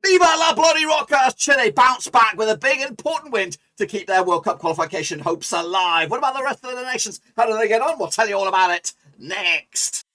Viva la bloody Rockers! Chile bounced back with a big important win to keep their World Cup qualification hopes alive. What about the rest of the nations? How do they get on? We'll tell you all about it next.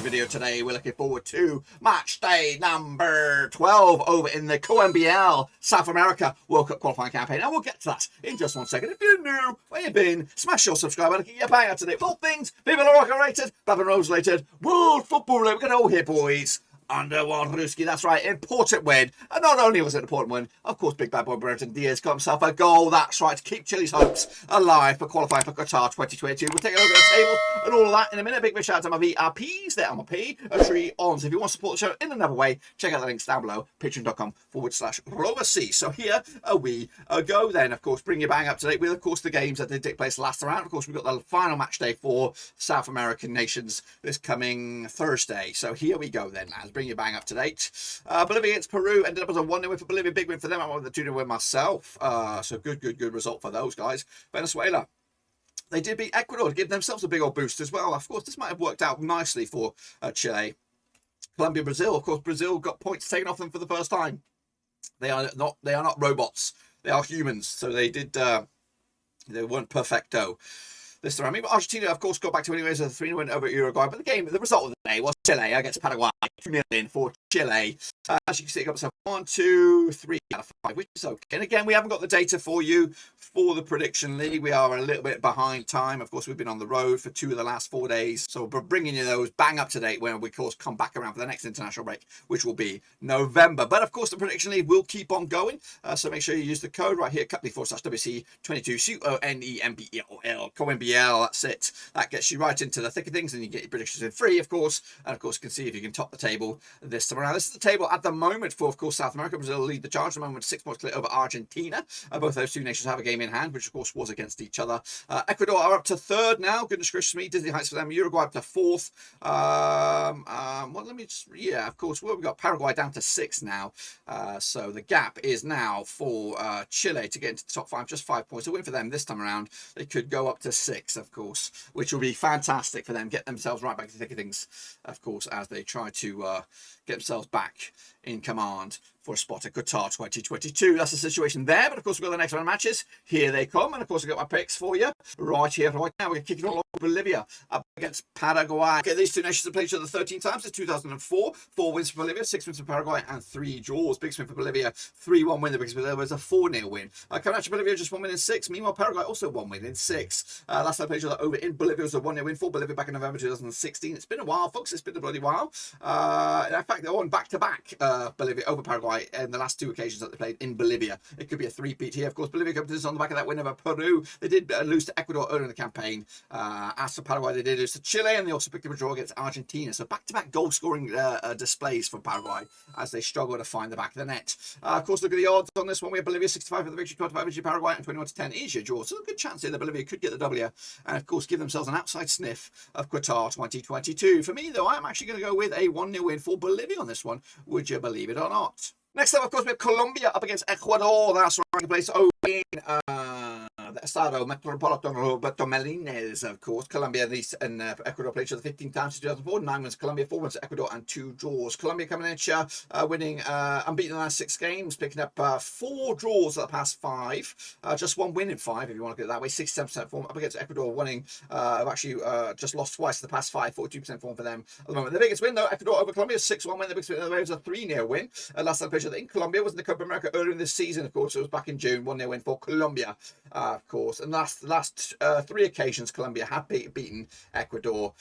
Video today. We're looking forward to match day number 12 over in the Colombia South America World Cup qualifying campaign, and we'll get to that in just 1 second. If you're new, where you been, smash your subscribe button, get your bang out today. All things Viva la Roca rated, Bab and Rose related, world football related. We're going to all here, boys. Underworld Ruski, that's right, important win. And not only was it an important win, of course, big bad boy Brenton Diaz got himself a goal, that's right, to keep Chile's hopes alive for qualifying for Qatar 2022. We'll take a look at the table and all of that in a minute. Big shout out to my VRPs there on my Patreons. If you want to support the show in another way, check out the links down below, patreon.com/RoverC. So here we go then, of course, bring your bang up to date with, of course, the games that did take place last round. Of course, we've got the final match day for South American nations this coming Thursday. So here we go then, lads. Bring your bang up to date. Bolivia against Peru ended up as a 1-0 win for Bolivia. Big win for them. I won the 2-0 win myself. So good result for those guys. Venezuela, they did beat Ecuador to give themselves a big old boost as well. Of course, this might have worked out nicely for Chile. Colombia, Brazil. Of course, Brazil got points taken off them for the first time. They are not robots. They are humans. So they they weren't perfecto this time. I mean, Argentina, of course, got back to anyways with a 3-0 win over Uruguay. But the result of the day was Chile against Paraguay. 2-0 in for Chile. As you can see, it got itself 1, 2, 3 out of 5, which is okay. And again, we haven't got the data for you for the prediction league. We are a little bit behind time. Of course, we've been on the road for 2 of the last 4 days. So we're bringing you those bang up to date when we, of course, come back around for the next international break, which will be November. But of course, the prediction league will keep on going. So make sure you use the code right here, @WC22, CONEMBEL, CONBL. That's it. That gets you right into the thick of things, and you get your predictions in free, of course. And of course, you can see if you can top the table this time around. This is the table at the moment for, of course, South America. Brazil lead the charge at the moment, 6 points clear over Argentina. Both those two nations have a game in hand, which of course was against each other. Ecuador are up to 3rd now. Goodness gracious me, Disney heights for them. Uruguay up to 4th. Of course, we've got Paraguay down to 6 now. So the gap is now for Chile to get into the top 5, just 5 points. A win for them this time around. They could go up to 6, of course, which will be fantastic for them. Get themselves right back to the thick of things, of course, as they try to get themselves back in command for a spot at Qatar 2022. That's the situation there. But of course, we've got the next round of matches. Here they come. And of course, I've got my picks for you right here, right now. We're kicking all over Bolivia up against Paraguay. Okay, these two nations have played each other 13 times since 2004. 4 wins for Bolivia, 6 wins for Paraguay, and 3 draws. Big win for Bolivia, 3-1 win. The biggest win there was a 4-0 win. Coming out to Bolivia, just 1 win in 6. Meanwhile, Paraguay also 1 win in 6. Last time I played each other over in Bolivia was a 1-0 win for Bolivia back in November 2016. It's been a while, folks. It's been a bloody while. In fact, they're on back-to-back Bolivia over Paraguay in the last 2 occasions that they played in Bolivia. It could be a 3-peat here. Of course, Bolivia comes to this on the back of that win over Peru. They did lose to Ecuador earlier in the campaign. As for Paraguay, they did lose to Chile, and they also picked up a draw against Argentina. So back-to-back goal-scoring displays for Paraguay as they struggle to find the back of the net. Of course, look at the odds on this one. We have Bolivia 65 for the victory, 25 for Paraguay, and 21-10 is your draw. So a good chance here that Bolivia could get the W, and of course give themselves an outside sniff of Qatar 2022. For me, though, I'm actually going to go with a 1-0 win for Bolivia on this one. Would you believe it or not? Next up, of course, we have Colombia up against Ecuador. That's right, place over in the Estado Metropolitan Roberto Melines, of course. Colombia and Ecuador played each other 15 times since 2004. 9 wins Colombia, 4 wins Ecuador, and 2 draws. Colombia coming in, winning unbeaten in the last 6 games, picking up 4 draws at the past 5. Just 1 win in 5, if you want to get it that way. 67% form up against Ecuador, winning. Have actually just lost twice in the past 5. 42% form for them at the moment. The biggest win, though, Ecuador over Colombia, 6-1 win. The biggest win was a 3-0 win. Last time played in Colombia was in the Copa America earlier in this season, of course. It was back in June. 1-0 win for Colombia, of course. And last 3 occasions, Colombia have beaten Ecuador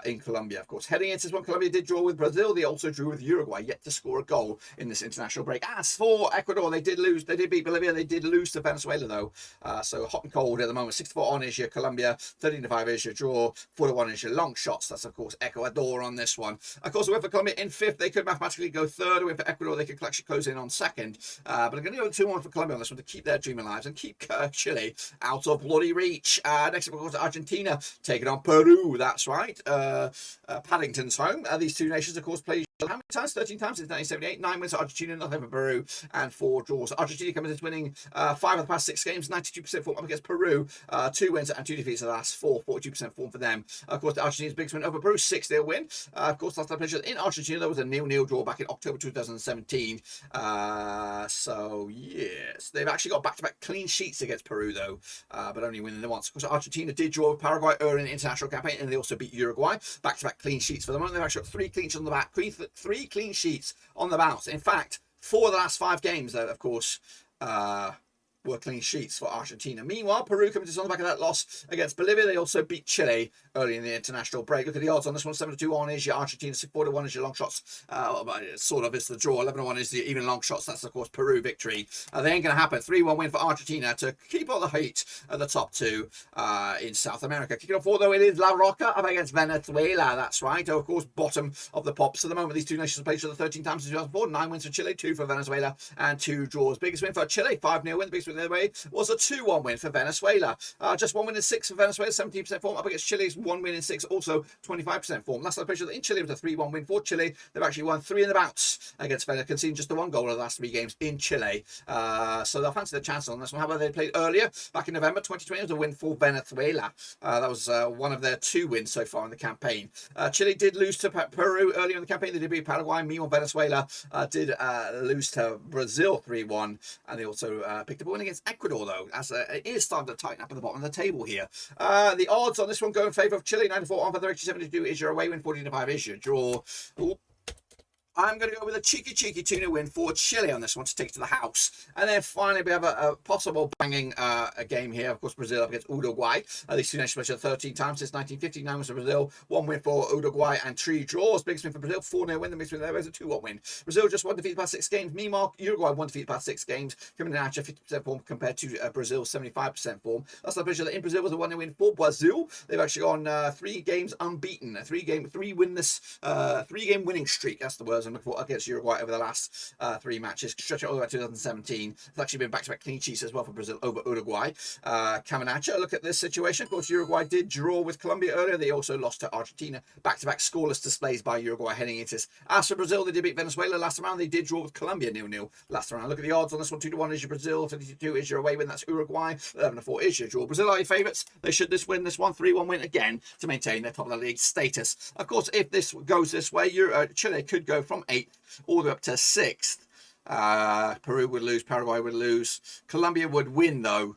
in Colombia, of course. Heading into this one, Colombia did draw with Brazil. They also drew with Uruguay, yet to score a goal in this international break. As for Ecuador, they did lose. They did beat Bolivia. They did lose to Venezuela, though. So hot and cold at the moment. 6-4 on is your Colombia. 13-5 is your draw. 4-1 is your long shots. That's, of course, Ecuador on this one. Of course, a win for Colombia in 5th. They could mathematically go 3rd. A win for Ecuador, they could actually close in on 2nd. But I'm going to go 2-1 for Colombia on this one to keep their dream alive and keep Chile Chile out of bloody reach. Next up, of course, Argentina taking on Peru. That's right. Paddington's home. These two nations, of course, played how many times? 13 times since 1978. 9 wins for Argentina, nothing for Peru, and 4 draws. Argentina comes into winning 5 of the past 6 games, 92% form up against Peru. 2 wins and 2 defeats in the last 4, 42% form for them. Of course, Argentina's biggest win over Peru, 6-0 win. Of course, last time played in Argentina, there was a 0-0 draw back in October 2017. So, yes. They've actually got back-to-back clean sheets against Peru, though, but only winning them once. Of course, Argentina did draw with Paraguay early in the international campaign, and they also beat Uruguay. Back-to-back clean sheets for the moment. They've actually got 3 clean sheets on the back, 3 clean sheets on the bounce. In fact, 4 of the last 5 games, though, of course, were clean sheets for Argentina. Meanwhile, Peru comes on the back of that loss against Bolivia. They also beat Chile early in the international break. Look at the odds on this one. 7-2 on is your Argentina, 4-1 is your long shots. Sort of, it's the draw. 11-1 is the even long shots. That's, of course, Peru victory. They ain't going to happen. 3-1 win for Argentina to keep all the heat at the top 2 in South America. Kicking off 4, though, it is La Roca up against Venezuela. That's right. Of course, bottom of the pops at the moment. These two nations have played each other 13 times in 2004. 9 wins for Chile, 2 for Venezuela, and 2 draws. Biggest win for Chile, 5-0 win. The biggest win the other way was a 2-1 win for Venezuela. Just 1 win in 6 for Venezuela, 17% form up against Chile's 1 win in 6, also 25% form. Last time played in Chile was a 3-1 win for Chile. They've actually won 3 in the bouts against Venezuela, conceding just the 1 goal in the last 3 games in Chile. So they'll fancy the chance on this one. How about they played earlier, back in November 2020, it was a win for Venezuela. That was one of their 2 wins so far in the campaign. Chile did lose to Peru earlier in the campaign. They did beat Paraguay. Meanwhile, Venezuela did lose to Brazil 3-1, and they also picked up a win against Ecuador, though, as it is starting to tighten up at the bottom of the table here. The odds on this one go in favour of Chile. 94 on for the victory, 72 is your away win, 14-5 is your draw. Ooh. I'm going to go with a cheeky 2-0 win for Chile on this one to take it to the house. And then finally, we have a possible banging a game here. Of course, Brazil up against Uruguay. These two nations played 13 times since 1959 was for Brazil. 1 win for Uruguay and 3 draws. Biggest win for Brazil, 4-0 win. The biggest win there is a 2-1 win. Brazil just 1 defeat past 6 games. Meanwhile, Uruguay 1 defeat past 6 games. Coming in at 50% form compared to Brazil's 75% form. Last time played in Brazil was a 1-0 win for Brazil. They've actually gone 3 games unbeaten. A 3-game winning streak. That's the words I'm looking for against Uruguay over the last 3 matches, stretching all the way to 2017. It's actually been back-to-back clean sheets as well for Brazil over Uruguay. Camacho, look at this situation. Of course, Uruguay did draw with Colombia earlier. They also lost to Argentina. Back-to-back scoreless displays by Uruguay heading into this. As for Brazil, they did beat Venezuela last round. They did draw with Colombia 0-0 last round. Look at the odds on this one. 2-1 is your Brazil. 52 is your away win. That's Uruguay. 11-4 is your draw. Brazil are your favourites. They should win this one. 3-1 win again to maintain their top of the league status. Of course, if this goes this way, Chile could go from 8th all the way up to 6th. Peru would lose, Paraguay would lose, Colombia would win, though.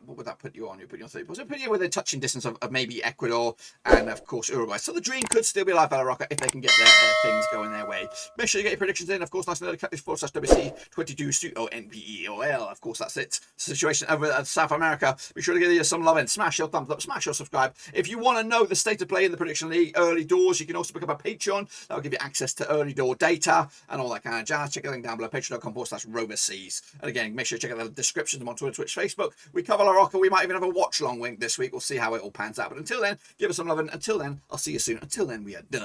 What would that put you on? You put you on 30. Put you within touching distance of maybe Ecuador and, of course, Uruguay. So the dream could still be alive, Roca, if they can get their things going their way. Make sure you get your predictions in. Of course, nice and early. /WC22SUONPEOL. Of course, that's it. Situation over at South America. Be sure to give you some love and smash your thumbs up, smash your subscribe. If you want to know the state of play in the prediction league early doors, you can also pick up a Patreon. That will give you access to early door data and all that kind of jazz. Check the link down below, patreon.com/Roverseas. And again, make sure you check out the descriptions on Twitter, Twitch, Facebook. We cover La Roca. We might even have a watch long link this week. We'll see how it all pans out. But until then, give us some love. And until then, I'll see you soon. Until then, we are done.